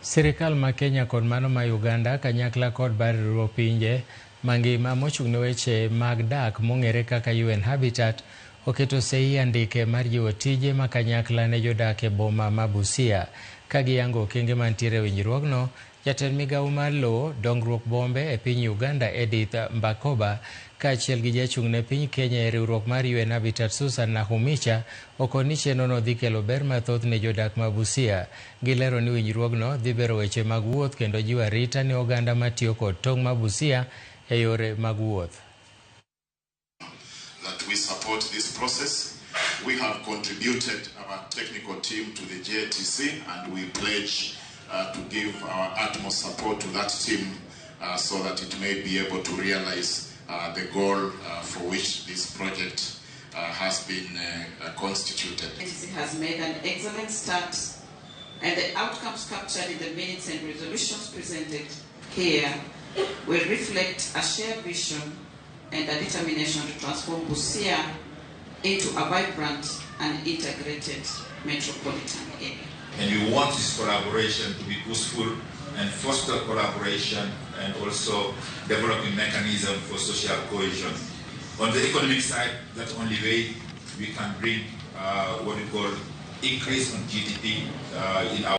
Sirikal ma Kenya kod mano ma Uganda kanyakla kod barruok pinje mangima mochung' ne weche mag dak mong'ere kaka UN Habitat oketo sei andike mar jiwo tije ma kanyakla ne jodak e boma ma Busia ka giyango okenge mantiere winjruogno. Jatend migawo mar lowo, dongruok bombe e piny Uganda Edith Mbakoba kaachiel gi jachung' ne piny Kenya e riwruok mar UN Habitat Susan Nahumicha okoni chenrono dhi kelo ber mathoth ne jodak ma Busia. Gilero ni winjruogno dhi bero weche mag wuoth kendo jiwo arita ne oganda matiyo kod tong' ma Busia e yore mag wuoth. That we support this process. We have contributed our technical team to the JTC and we pledge to give our utmost support to that team so that it may be able to realize the goal for which this project has been constituted. It has made an excellent start, and the outcomes captured in the minutes and resolutions presented here will reflect a shared vision and a determination to transform Busia into a vibrant and integrated metropolitan area. And we want this collaboration to be useful and foster collaboration and also developing mechanism for social cohesion. On the economic side, that's the only way we can bring what we call increase on GDP in our